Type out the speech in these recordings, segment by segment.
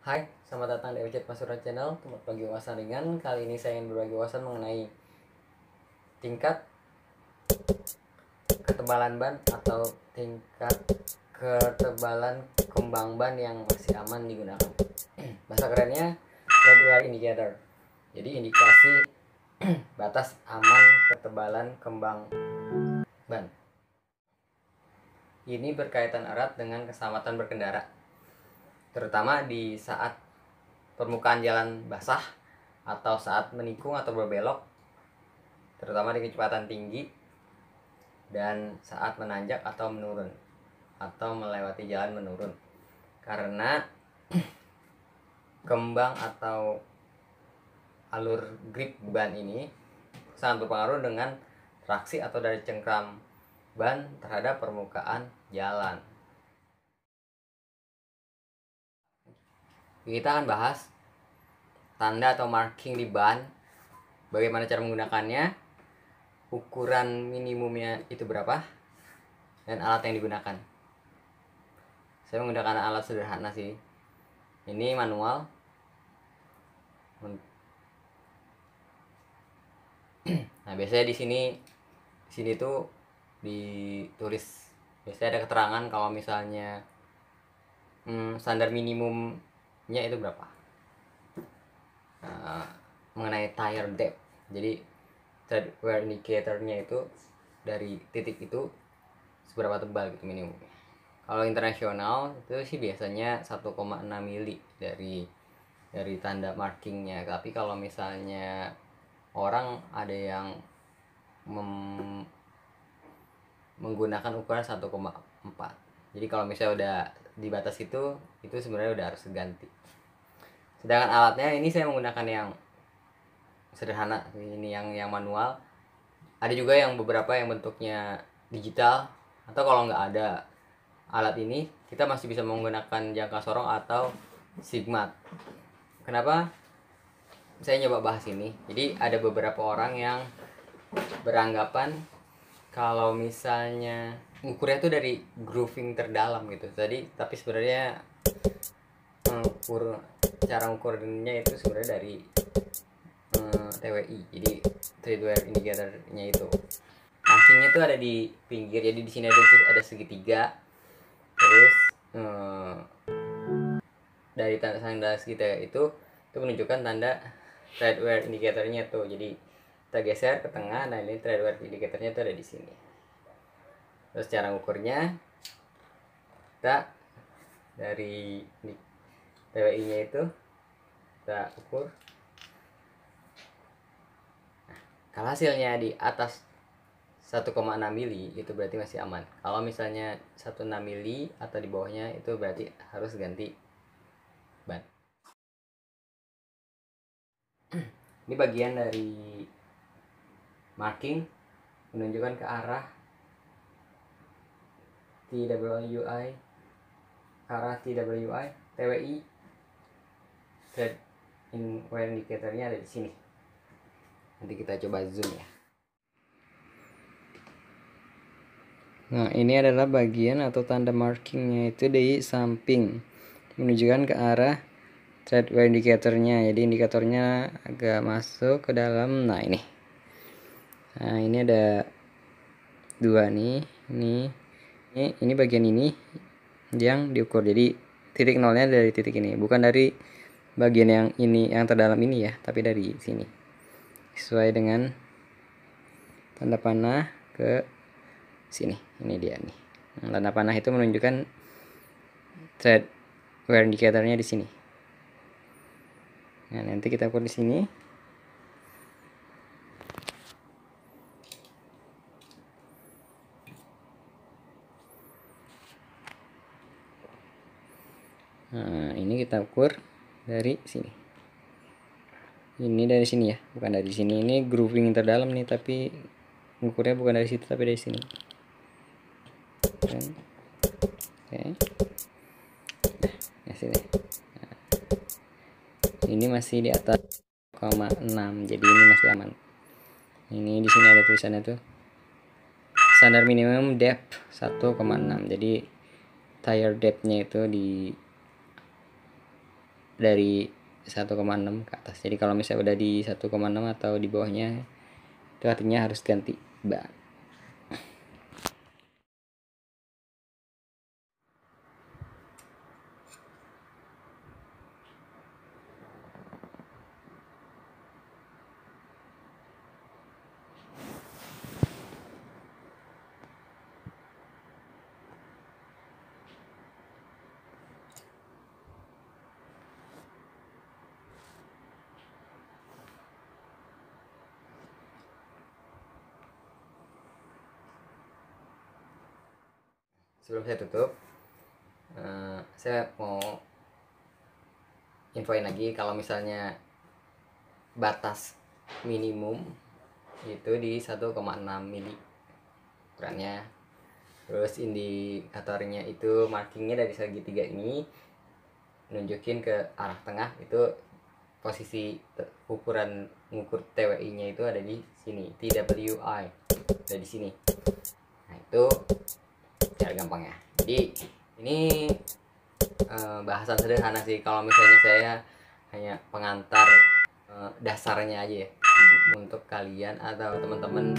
Hai, selamat datang di Ujit Pasuruan Channel, tempat bagi wawasan ringan. Kali ini saya ingin berbagi wawasan mengenai tingkat ketebalan ban atau tingkat ketebalan kembang ban yang masih aman digunakan. Bahasa kerennya tread wear indicator. Jadi indikasi batas aman ketebalan kembang ban. Ini berkaitan erat dengan keselamatan berkendara, terutama di saat permukaan jalan basah atau saat menikung atau berbelok, terutama di kecepatan tinggi dan saat menanjak atau menurun atau melewati jalan menurun, karena kembang atau alur grip ban ini sangat berpengaruh dengan traksi atau dari cengkram ban terhadap permukaan jalan. Kita akan bahas tanda atau marking di ban, bagaimana cara menggunakannya, ukuran minimumnya itu berapa, dan alat yang digunakan. Saya menggunakan alat sederhana sih. Ini manual. Nah, biasanya di sini tuh ditulis, biasanya ada keterangan kalau misalnya standar minimumnya itu berapa. Mengenai tire depth, jadi tread wear indicatornya itu dari titik itu seberapa tebal gitu minimumnya. Kalau internasional itu sih biasanya 1,6 mili dari tanda markingnya. Tapi kalau misalnya orang ada yang menggunakan ukuran 1,4. Jadi kalau misalnya udah di batas itu sebenarnya udah harus ganti. Sedangkan alatnya ini saya menggunakan yang sederhana, ini yang manual. Ada juga yang beberapa yang bentuknya digital, atau kalau nggak ada alat ini kita masih bisa menggunakan jangka sorong atau sigmat. Kenapa saya nyoba bahas ini? Jadi ada beberapa orang yang beranggapan kalau misalnya ukurnya tuh dari grooving terdalam gitu. Tapi sebenarnya cara ukurnya itu sebenarnya dari TWI. Jadi tread wear indicatornya itu markingnya tuh ada di pinggir. Jadi di sini ada segitiga. Terus dari tanda segitiga itu menunjukkan tanda tread wear indicatornya tuh. Jadi kita geser ke tengah. Nah, ini tread wear indicatornya tuh ada di sini. Terus cara ukurnya kita dari TWI nya itu kita ukur. Nah, kalau hasilnya di atas 1,6 mili itu berarti masih aman. Kalau misalnya 1,6 mili atau di bawahnya itu berarti harus ganti ban. Ini bagian dari marking menunjukkan ke arah TWI, TWI, tread wear indicatornya ada di sini. Nanti kita coba zoom ya. Nah, ini adalah bagian atau tanda markingnya itu di samping, menunjukkan ke arah tread wear indicatornya. Jadi indikatornya agak masuk ke dalam. Nah, ini ada dua nih. Ini bagian ini yang diukur. Jadi titik nolnya dari titik ini, bukan dari bagian yang ini yang terdalam ini ya, tapi dari sini. Sesuai dengan tanda panah ke sini. Ini dia nih. Tanda panah itu menunjukkan tread wear indicatornya di sini. Nah, nanti kita ukur di sini. Nah, ini kita ukur dari sini. Ini dari sini ya, bukan dari sini. Ini grooving terdalam nih, tapi ukurnya bukan dari situ tapi dari sini. Oke. Nah, sini. Nah, ini masih di atas 0,6, jadi ini masih aman. Ini di sini ada tulisannya tuh. Standar minimum depth 1,6. Jadi tire depth-nya itu di dari 1,6 ke atas. Jadi kalau misalnya udah di 1,6 atau di bawahnya, itu artinya harus ganti ban. Sebelum saya tutup, saya mau infoin lagi kalau misalnya batas minimum itu di 1,6 mili ukurannya. Terus indikatornya itu markingnya dari segitiga ini nunjukin ke arah tengah, itu posisi ukuran ngukur TWI nya itu ada di sini, TWI ada di sini. Nah itu cara gampangnya. Jadi ini bahasan sederhana sih, kalau misalnya saya hanya pengantar dasarnya aja ya untuk kalian atau teman-teman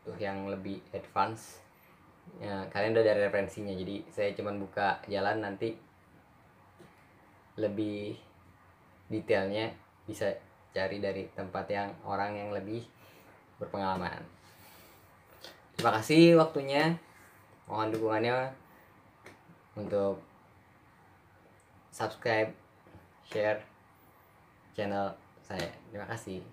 tuh yang lebih advance ya, kalian udah ada referensinya. Jadi saya cuman buka jalan, nanti lebih detailnya bisa cari dari tempat yang orang yang lebih berpengalaman. Terima kasih waktunya, mohon dukungannya untuk subscribe, share channel saya. Terima kasih.